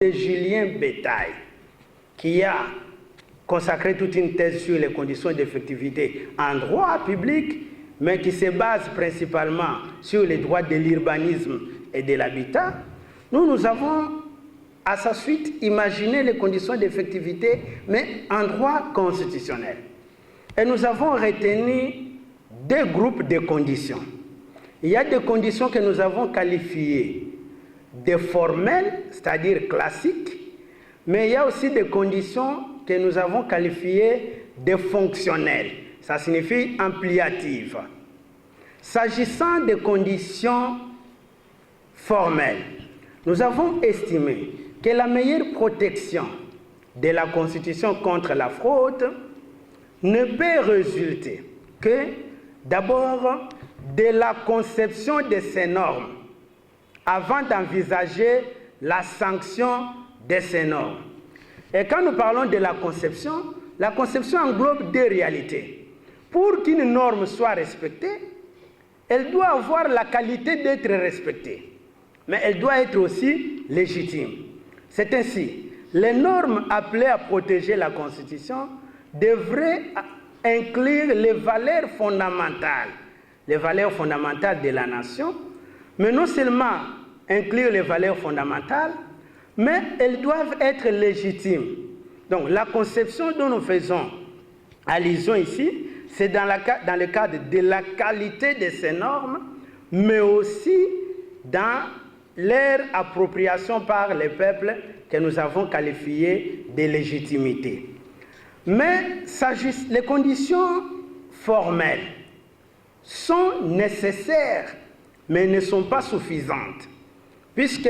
de Julien Bétail, qui a consacré toute une thèse sur les conditions d'effectivité en droit public, mais qui se base principalement sur les droits de l'urbanisme et de l'habitat, nous avons à sa suite imaginé les conditions d'effectivité, mais en droit constitutionnel. Et nous avons retenu deux groupes de conditions. Il y a des conditions que nous avons qualifiées de formelles, c'est-à-dire classiques, mais il y a aussi des conditions que nous avons qualifiées de fonctionnelles. Ça signifie ampliatives. S'agissant des conditions formelles, nous avons estimé que la meilleure protection de la Constitution contre la fraude ne peut résulter que, d'abord, de la conception de ces normes, avant d'envisager la sanction de ces normes. Et quand nous parlons de la conception englobe deux réalités. Pour qu'une norme soit respectée, elle doit avoir la qualité d'être respectée, mais elle doit être aussi légitime. C'est ainsi, les normes appelées à protéger la Constitution devraient inclure les valeurs fondamentales de la nation, mais non seulement inclure les valeurs fondamentales, mais elles doivent être légitimes. Donc la conception dont nous faisons allusion ici, c'est dans le cadre de la qualité de ces normes, mais aussi dans leur appropriation par les peuples que nous avons qualifiées de légitimité. Mais les conditions formelles sont nécessaires, mais ne sont pas suffisantes, puisque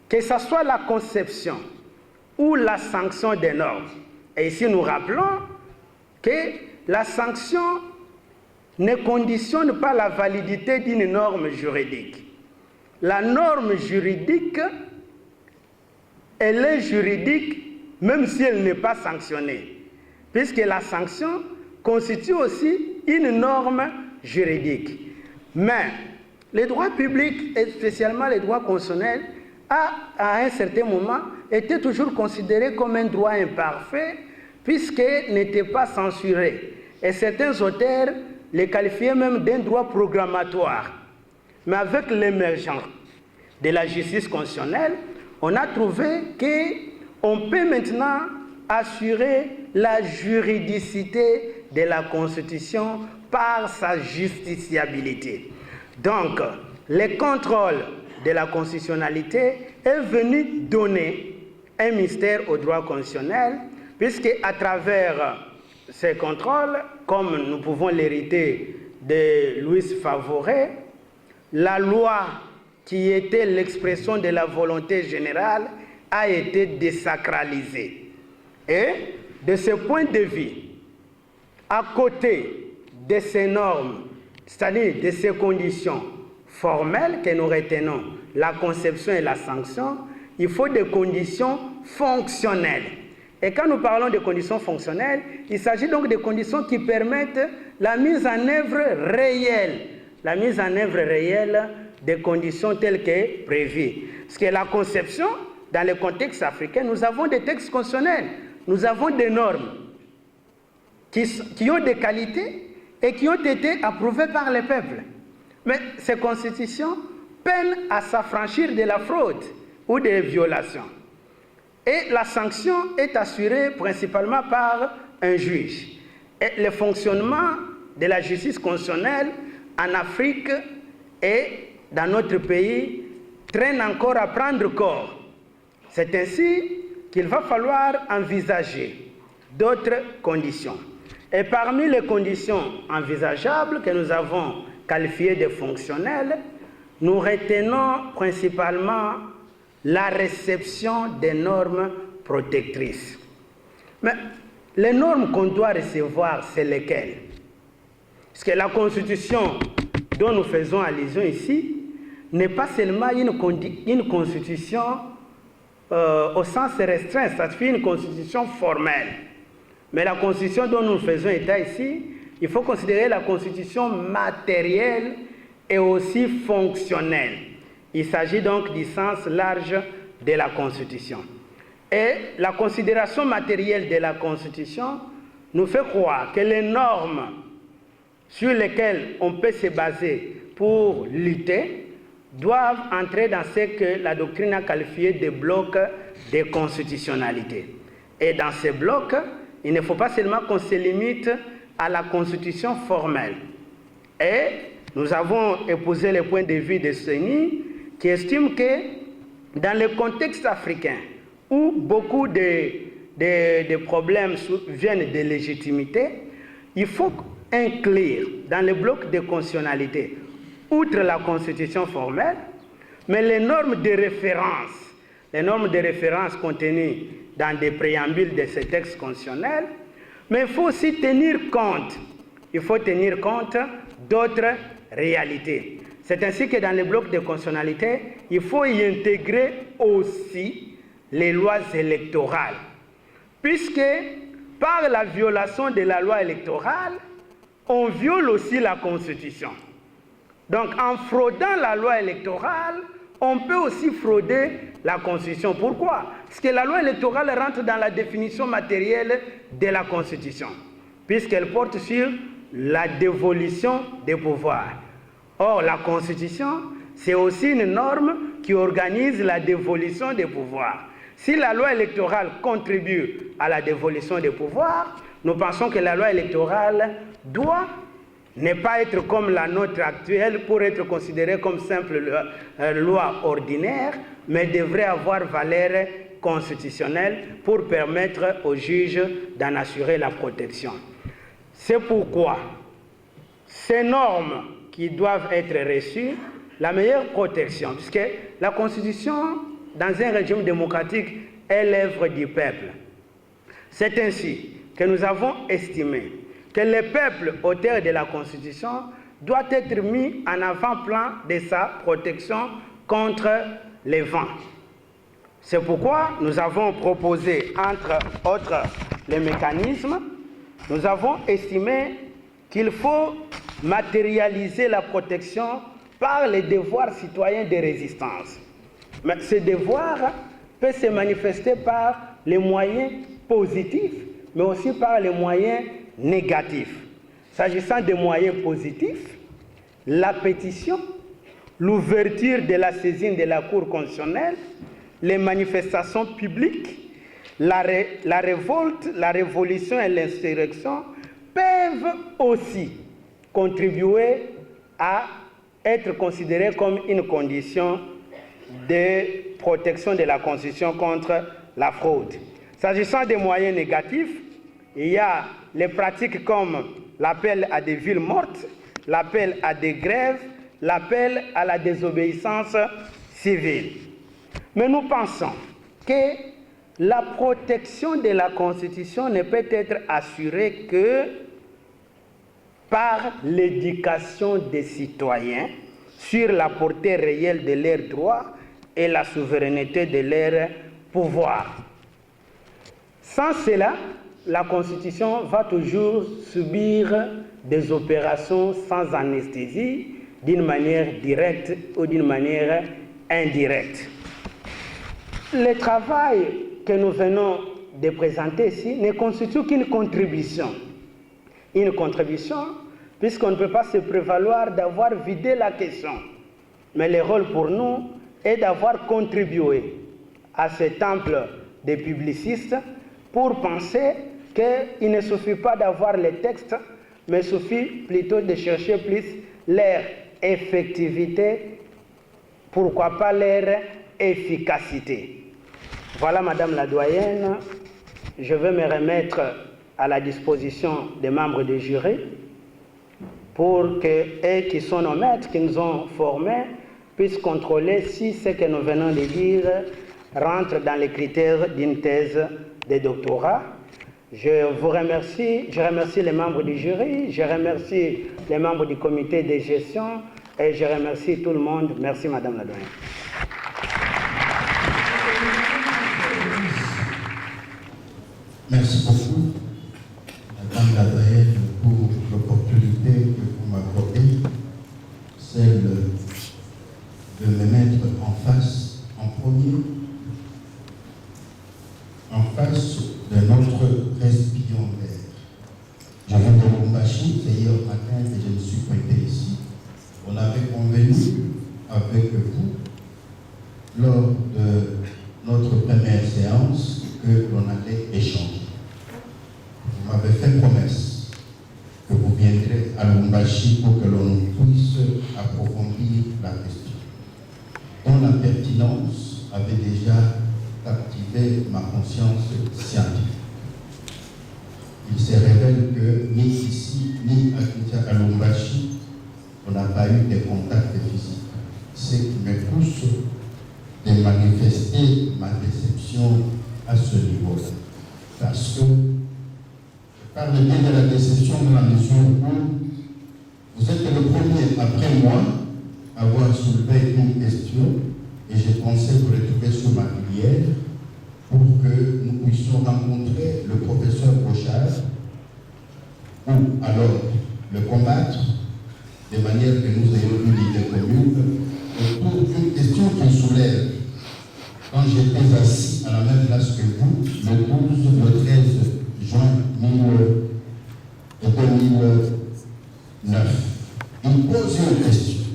que ce soit la conception ou la sanction des normes, et ici nous rappelons que la sanction ne conditionne pas la validité d'une norme juridique. La norme juridique, elle est juridique même si elle n'est pas sanctionnée, puisque la sanction constitue aussi une norme juridique. Mais les droits publics, et spécialement les droits constitutionnels, à un certain moment, étaient toujours considérés comme un droit imparfait, puisqu'ils n'étaient pas censurés. Et certains auteurs les qualifiaient même d'un droit programmatoire. Mais avec l'émergence de la justice constitutionnelle, on a trouvé qu'on peut maintenant assurer la juridicité de la Constitution par sa justiciabilité. Donc, le contrôle de la constitutionnalité est venu donner un mystère au droit constitutionnel, puisque à travers ces contrôles, comme nous pouvons l'hériter de Louis Favoret, la loi qui était l'expression de la volonté générale a été désacralisée. Et de ce point de vue, à côté de ces normes, c'est-à-dire de ces conditions formelles que nous retenons, la conception et la sanction, il faut des conditions fonctionnelles. Et quand nous parlons de conditions fonctionnelles, il s'agit donc de conditions qui permettent la mise en œuvre réelle des conditions telles que prévues. Parce que la conception, dans le contexte africain, nous avons des textes constitutionnels, nous avons des normes qui ont des qualités et qui ont été approuvées par les peuples. Mais ces constitutions peinent à s'affranchir de la fraude ou des violations. Et la sanction est assurée principalement par un juge. Et le fonctionnement de la justice constitutionnelle en Afrique et dans notre pays traîne encore à prendre corps. C'est ainsi qu'il va falloir envisager d'autres conditions. Et parmi les conditions envisageables que nous avons qualifiées de fonctionnelles, nous retenons principalement la réception des normes protectrices. Mais les normes qu'on doit recevoir, c'est lesquelles? Parce que la Constitution dont nous faisons allusion ici n'est pas seulement une Constitution au sens restreint, ça fait une Constitution formelle. Mais la Constitution dont nous faisons état ici, il faut considérer la Constitution matérielle et aussi fonctionnelle. Il s'agit donc du sens large de la Constitution. Et la considération matérielle de la Constitution nous fait croire que les normes sur lesquelles on peut se baser pour lutter doivent entrer dans ce que la doctrine a qualifié de blocs de constitutionnalité. Et dans ces blocs, il ne faut pas seulement qu'on se limite à la constitution formelle. Et nous avons épousé le point de vue de CENI qui estime que dans le contexte africain, où beaucoup de problèmes viennent de légitimité, il faut inclure dans le bloc de constitutionnalité, outre la constitution formelle, mais les normes de référence contenues dans des préambules de ces textes constitutionnels, mais il faut aussi tenir compte d'autres réalités. C'est ainsi que dans le bloc de constitutionnalité, il faut y intégrer aussi les lois électorales, puisque par la violation de la loi électorale, on viole aussi la Constitution. Donc en fraudant la loi électorale, on peut aussi frauder la Constitution. Pourquoi? Parce que la loi électorale rentre dans la définition matérielle de la Constitution, puisqu'elle porte sur la dévolution des pouvoirs. Or, la Constitution, c'est aussi une norme qui organise la dévolution des pouvoirs. Si la loi électorale contribue à la dévolution des pouvoirs, nous pensons que la loi électorale doit ne pas être comme la nôtre actuelle pour être considérée comme simple loi ordinaire, mais devrait avoir valeur constitutionnelle pour permettre aux juges d'en assurer la protection. C'est pourquoi ces normes qui doivent être reçues, la meilleure protection, puisque la Constitution, dans un régime démocratique, est l'œuvre du peuple. C'est ainsi que nous avons estimé que le peuple, auteur de la Constitution, doit être mis en avant-plan de sa protection contre les vents. C'est pourquoi nous avons proposé, entre autres les mécanismes, nous avons estimé qu'il faut matérialiser la protection par les devoirs citoyens de résistance. Mais ce devoir peut se manifester par les moyens positifs, mais aussi par les moyens négatifs. S'agissant des moyens positifs, la pétition, l'ouverture de la saisine de la Cour constitutionnelle, les manifestations publiques, la révolte, la révolution et l'insurrection peuvent aussi contribuer à être considérées comme une condition de protection de la Constitution contre la fraude. S'agissant des moyens négatifs, il y a les pratiques comme l'appel à des villes mortes, l'appel à des grèves, l'appel à la désobéissance civile. Mais nous pensons que la protection de la Constitution ne peut être assurée que par l'éducation des citoyens sur la portée réelle de leurs droits et la souveraineté de leurs pouvoirs. Sans cela, la Constitution va toujours subir des opérations sans anesthésie, d'une manière directe ou d'une manière indirecte. Le travail que nous venons de présenter ici ne constitue qu'une contribution. Une contribution, puisqu'on ne peut pas se prévaloir d'avoir vidé la question. Mais le rôle pour nous est d'avoir contribué à ce temple des publicistes pour penser qu'il ne suffit pas d'avoir les textes, mais il suffit plutôt de chercher plus leur effectivité, pourquoi pas leur efficacité. Voilà, Madame la doyenne, je vais me remettre à la disposition des membres du jury pour qu'eux qui sont nos maîtres, qui nous ont formés, puissent contrôler si ce que nous venons de dire rentre dans les critères d'une thèse de doctorat. Je vous remercie, je remercie les membres du jury, je remercie les membres du comité de gestion et je remercie tout le monde. Merci, Madame la doyenne. Merci beaucoup, Madame la doyenne, pour l'opportunité que vous m'accordez, celle de me mettre en face en premier face de notre récipiendaire. Je viens de Lubumbashi, c'est hier matin que je me suis pointé ici. On avait convenu avec vous, lors de notre première séance, que l'on allait échanger. Vous m'avez fait promesse que vous viendrez à Lubumbashi pour que l'on puisse approfondir la question, dont la pertinence avait déjà captivé ma conscience scientifique. Il se révèle que ni ici, ni à Lubumbashi, on n'a pas eu de contact physique. Ce qui me pousse de manifester ma déception à ce niveau-là. Parce que je parle bien de la déception dans la mesure où vous êtes le premier après moi à avoir soulevé une question et je pensais vous retrouver sur ma filière pour que nous puissions rencontrer le professeur Bochard ou alors le combattre de manière que nous ayons une idée commune autour d'une question qui soulève. Quand j'étais assis à la même place que vous, le 13 juin 2009, il pose une question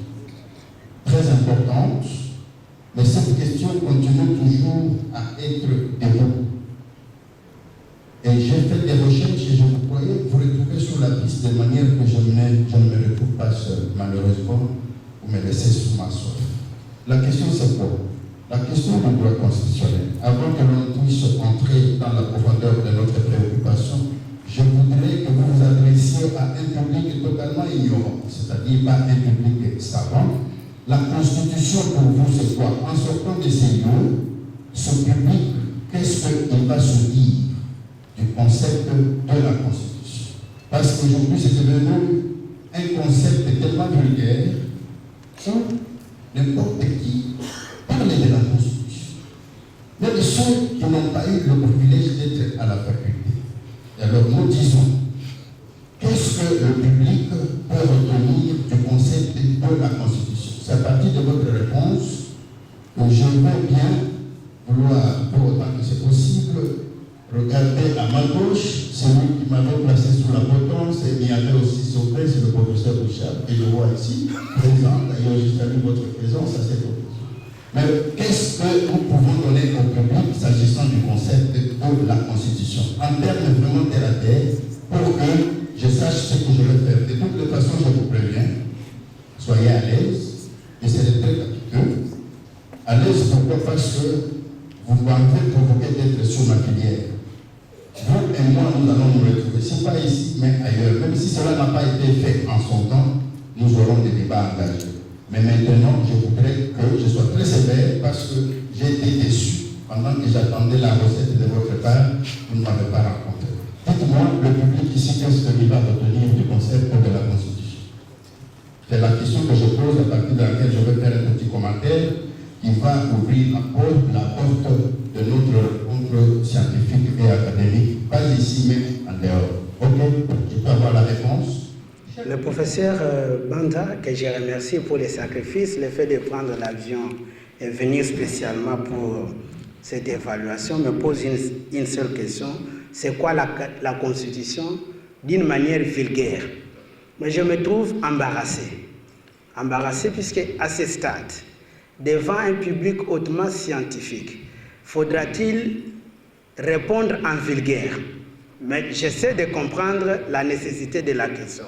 très importante, mais cette question continue toujours à être debout. Et j'ai fait des recherches et je vous croyais vous retrouver sur la piste de manière que je ne me retrouve pas seul. Malheureusement, vous me laissez sur ma soif. La question c'est quoi? La question du droit constitutionnel. Avant que l'on puisse entrer dans la profondeur de notre préoccupation, je voudrais que vous vous adressiez à un public totalement ignorant, c'est-à-dire pas un public savant. La Constitution pour vous c'est quoi? En sortant de ces lieux, ce public, qu'est-ce qu'il va se dire du concept de la Constitution? Parce qu'aujourd'hui c'est devenu un concept tellement vulgaire que n'importe qui parle de la Constitution. Même ceux qui n'ont pas eu le privilège d'être à la faculté. Et alors nous disons, qu'est-ce que le public peut retenir du concept de la Constitution? C'est à partir de votre réponse que je veux bien vouloir, pour autant que c'est possible, regarder à ma gauche celui qui m'avait placé sous la potence, et il y avait aussi son frère, c'est le professeur Bouchard, et je le vois ici, présent. D'ailleurs, je salue votre présence à cette occasion. Mais qu'est-ce que nous pouvons donner au public s'agissant du concept de la Constitution, en termes vraiment terre à terre, pour que je sache ce que je vais faire? De toute façon, je vous préviens, soyez à l'aise, et c'est très capiteux. À l'aise, pourquoi? Parce que vous m'avez provoqué d'être sur ma filière. Vous et moi, nous allons nous retrouver, si pas ici, mais ailleurs. Même si cela n'a pas été fait en son temps, nous aurons des débats engagés. Mais maintenant, je voudrais que je sois très sévère parce que j'ai été déçu pendant que j'attendais la recette de votre part, vous ne m'avez pas rencontré. Dites-moi, le public ici, qu'est-ce qu'il va retenir du concept de la Constitution? C'est la question que je pose, à partir de laquelle je vais faire un petit commentaire qui va ouvrir la porte de notre rencontre scientifique et académique, pas ici, mais en dehors. Ok, je peux avoir la réponse? Le professeur Banda, que je remercie pour les sacrifices, le fait de prendre l'avion et venir spécialement pour cette évaluation, me pose une seule question. C'est quoi la Constitution d'une manière vulgaire? Mais je me trouve embarrassé. Embarrassé puisque à ce stade, devant un public hautement scientifique, faudra-t-il répondre en vulgaire? Mais j'essaie de comprendre la nécessité de la question.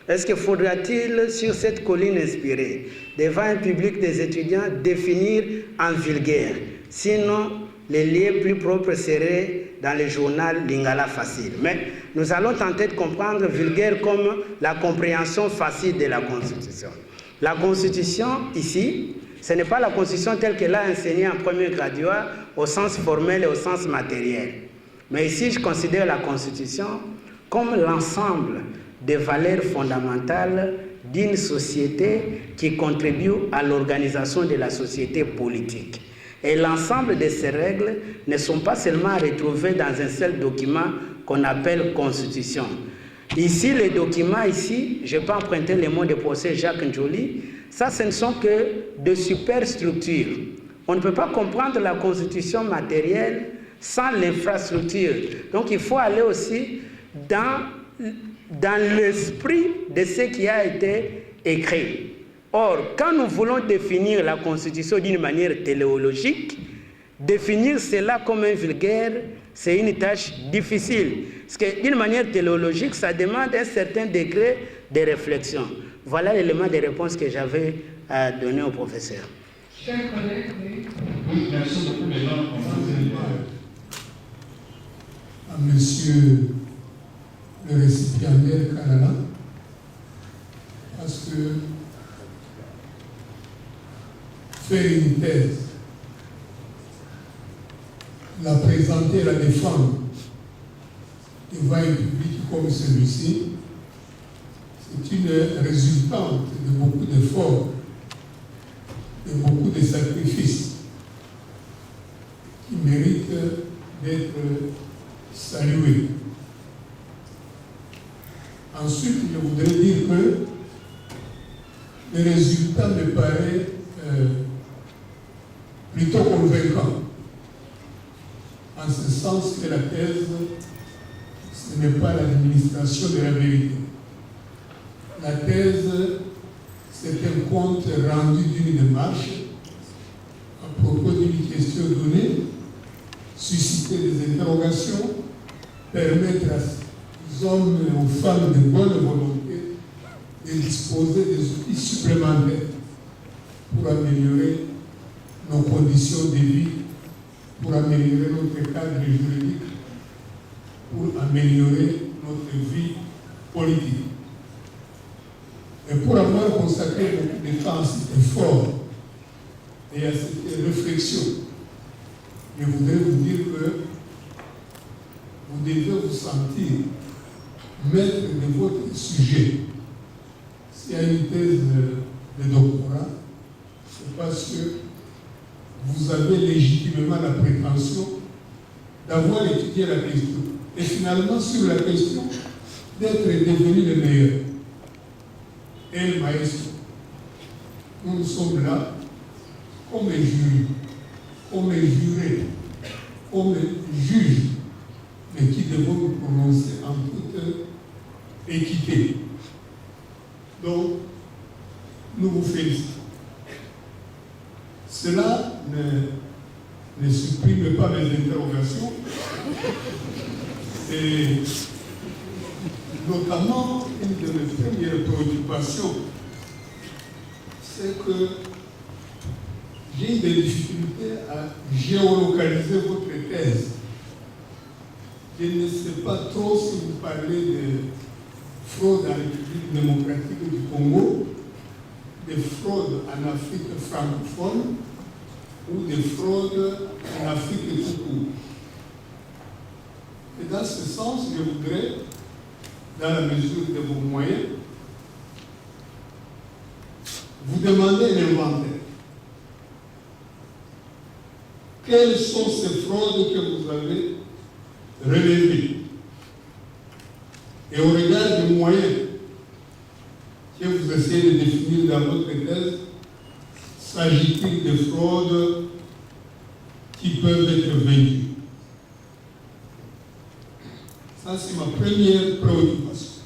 Est-ce que faudra-t-il, sur cette colline inspirée, devant un public des étudiants, définir en vulgaire? Sinon, les liens plus propres seraient dans le journal Lingala Facile. Mais nous allons tenter de comprendre vulgaire comme la compréhension facile de la Constitution. La Constitution, ici, ce n'est pas la Constitution telle qu'elle a enseignée en premier graduat au sens formel et au sens matériel. Mais ici, je considère la Constitution comme l'ensemble des valeurs fondamentales d'une société qui contribue à l'organisation de la société politique. Et l'ensemble de ces règles ne sont pas seulement retrouvées dans un seul document qu'on appelle Constitution. Ici, les documents, ici, je peux emprunter les mots de professeur Jacques Njoli, ça, ce ne sont que de superstructures. On ne peut pas comprendre la Constitution matérielle sans l'infrastructure. Donc il faut aller aussi dans l'esprit de ce qui a été écrit. Or, quand nous voulons définir la Constitution d'une manière téléologique, définir cela comme un vulgaire, c'est une tâche difficile. Parce que d'une manière téléologique, ça demande un certain degré de réflexion. Voilà l'élément de réponse que j'avais à donner au professeur. Chers collègues, oui, merci beaucoup. Maintenant, on va à monsieur le récipiendaire Kalala, parce que faire une thèse, la présenter, la défendre devant un public comme celui-ci, c'est une résultante de beaucoup d'efforts, de beaucoup de sacrifices qui méritent d'être salués. Ensuite, je voudrais dire que le résultat me paraît plutôt convaincant, en ce sens que la thèse, ce n'est pas l'administration de la vérité. La thèse, c'est un compte rendu d'une démarche à propos d'une question donnée, susciter des interrogations, permettre aux hommes et aux femmes de bonne volonté de disposer des outils supplémentaires pour améliorer nos conditions de vie, pour améliorer notre cadre juridique, pour améliorer notre vie politique. Et pour avoir consacré beaucoup de temps à cet effort et à cette réflexion, je voudrais vous dire que vous devez vous sentir maître de votre sujet. S'il y a une thèse de doctorat, c'est parce que vous avez légitimement la prétention d'avoir étudié la question. Et finalement, sur la question, d'être devenu le meilleur. Et le maestro. Nous sommes là comme jury, comme jurés, comme juges, mais qui devons nous prononcer en toute équité. Donc, nous vous félicitons. Cela ne supprime pas mes interrogations, et notamment une de mes premières préoccupations, c'est que j'ai des difficultés à géolocaliser votre thèse. Je ne sais pas trop si vous parlez de fraude en République démocratique du Congo, de fraude en Afrique francophone ou de fraude en Afrique tout court. Et dans ce sens, je voudrais, dans la mesure de vos moyens, vous demander un inventaire. Quelles sont ces fraudes que vous avez relevées? Et au regard des moyens que vous essayez de définir dans votre thèse, s'agit-il de fraudes qui peuvent être vaincues? Ça, c'est ma première préoccupation.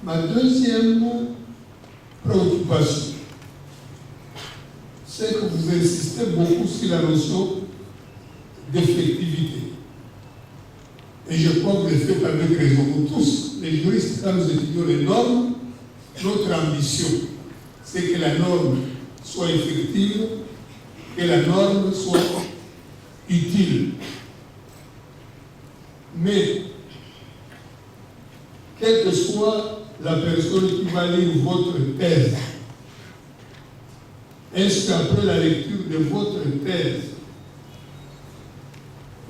Ma deuxième préoccupation, c'est que vous insistez beaucoup sur la notion d'effectivité. Et je crois que vous le faites avec raison. Nous tous, les juristes, quand nous étudions les normes, notre ambition, c'est que la norme soit effective, que la norme soit utile. Mais, quelle que soit la personne qui va lire votre thèse, est-ce qu'après la lecture de votre thèse,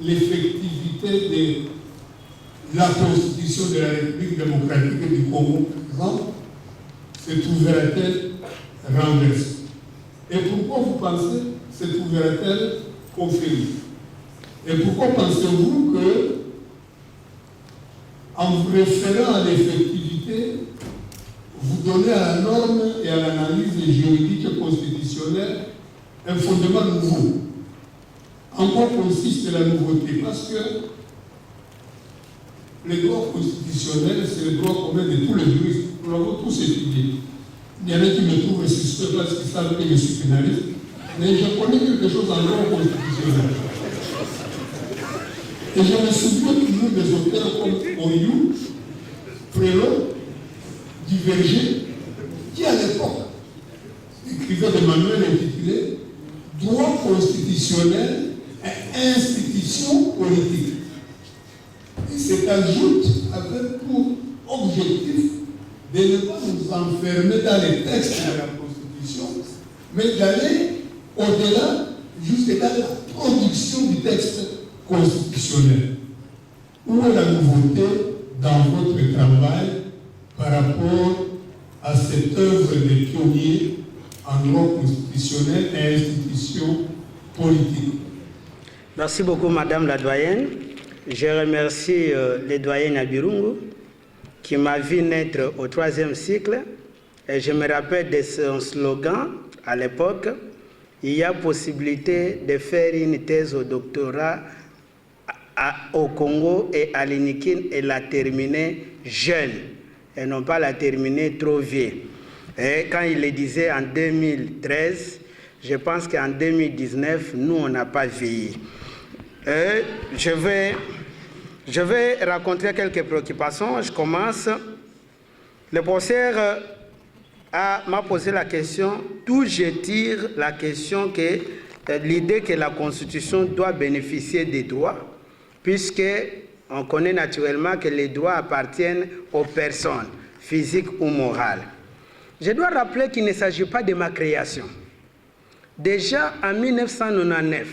l'effectivité de la Constitution de la République démocratique du Congo, par exemple, se trouvera-t-elle renversée? Et pourquoi vous pensez se trouvera-t-elle conférée? Et pourquoi pensez-vous que, en vous référant à l'effectivité, vous donnez à la norme et à l'analyse juridique et constitutionnelle un fondement nouveau? En quoi consiste la nouveauté? Parce que les droits constitutionnels, c'est le droit commun de tous les juristes. Nous l'avons tous étudié. Il y en a qui me trouvent suspect parce qu'ils savent que je suis pénaliste, mais je connais quelque chose en droit constitutionnel. Et je me souviens toujours des auteurs comme Oyou, Prélot, Diverger, qui à l'époque écrivaient des manuels intitulés Droit constitutionnel et institutions politiques. Et cet ajout avait pour objectif de ne pas nous enfermer dans les textes de la Constitution, mais d'aller au-delà, jusqu'à la production du texte constitutionnel. Où est la nouveauté dans votre travail par rapport à cette œuvre des pionniers en droit constitutionnel et institutions politiques? Merci beaucoup, Madame la doyenne. Je remercie le doyen Nabirungu qui m'a vu naître au 3e cycle. Et je me rappelle de son slogan à l'époque: il y a possibilité de faire une thèse au doctorat au Congo et à l'Inikin et la terminer jeune et non pas la terminer trop vieux. Et quand il le disait en 2013, je pense qu'en 2019, nous, on n'a pas vieilli. Je vais raconter quelques préoccupations. Je commence. Le professeur m'a posé la question, d'où je tire la question que l'idée que la Constitution doit bénéficier des droits, puisque on connaît naturellement que les droits appartiennent aux personnes, physiques ou morales. Je dois rappeler qu'il ne s'agit pas de ma création. Déjà en 1999,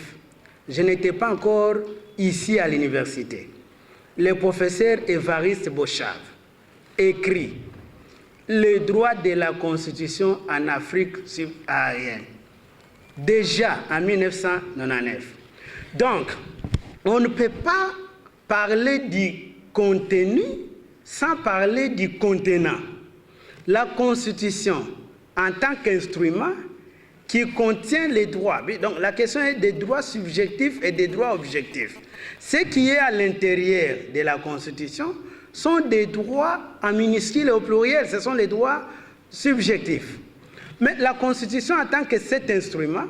je n'étais pas encore ici à l'université. Le professeur Évariste Bochave écrit « Les droits de la Constitution en Afrique subsaharienne » déjà en 1999. Donc, on ne peut pas parler du contenu sans parler du contenant. La Constitution, en tant qu'instrument qui contient les droits, donc la question est des droits subjectifs et des droits objectifs. Ce qui est à l'intérieur de la Constitution sont des droits en minuscule et au pluriel, ce sont les droits subjectifs. Mais la Constitution, en tant que cet instrument,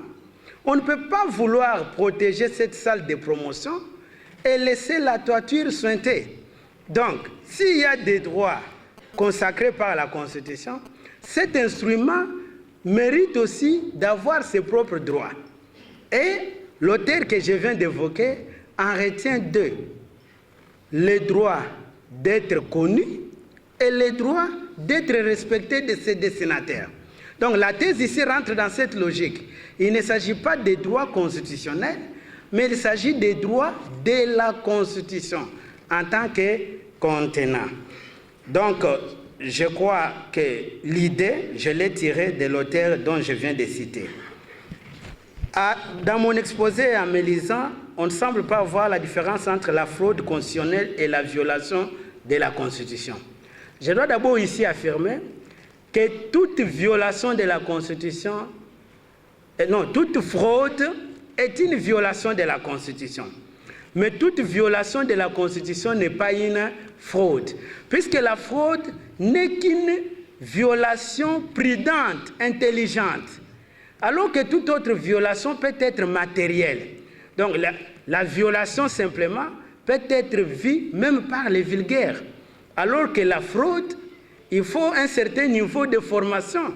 on ne peut pas vouloir protéger cette salle de promotion et laisser la toiture suinter. Donc, s'il y a des droits consacrés par la Constitution, cet instrument mérite aussi d'avoir ses propres droits. Et l'auteur que je viens d'évoquer en retient deux: le droit d'être connu et le droit d'être respecté de ses destinataires. Donc la thèse ici rentre dans cette logique. Il ne s'agit pas des droits constitutionnels, mais il s'agit des droits de la Constitution en tant que contenant. Donc, je crois que l'idée, je l'ai tirée de l'auteur dont je viens de citer. Dans mon exposé, en me lisant, on ne semble pas voir la différence entre la fraude constitutionnelle et la violation de la Constitution. Je dois d'abord ici affirmer que toute violation de la Constitution, toute fraude est une violation de la Constitution. Mais toute violation de la Constitution n'est pas une fraude, puisque la fraude n'est qu'une violation prudente, intelligente, alors que toute autre violation peut être matérielle. Donc la violation simplement peut être vue même par les vulgaires, alors que la fraude, il faut un certain niveau de formation.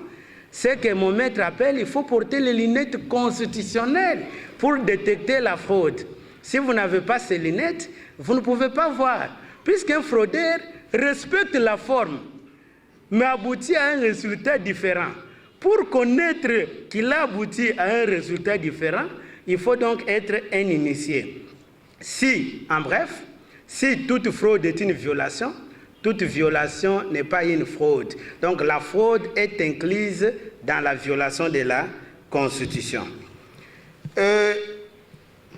C'est que mon maître appelle, il faut porter les lunettes constitutionnelles pour détecter la fraude. Si vous n'avez pas ces lunettes, vous ne pouvez pas voir. Puisqu'un fraudeur respecte la forme, mais aboutit à un résultat différent. Pour connaître qu'il a abouti à un résultat différent, il faut donc être un initié. En bref, si toute fraude est une violation, toute violation n'est pas une fraude. Donc la fraude est incluse dans la violation de la Constitution.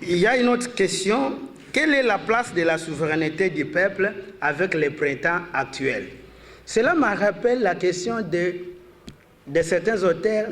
Il y a une autre question. Quelle est la place de la souveraineté du peuple avec les printemps actuels? Cela me rappelle la question de certains auteurs.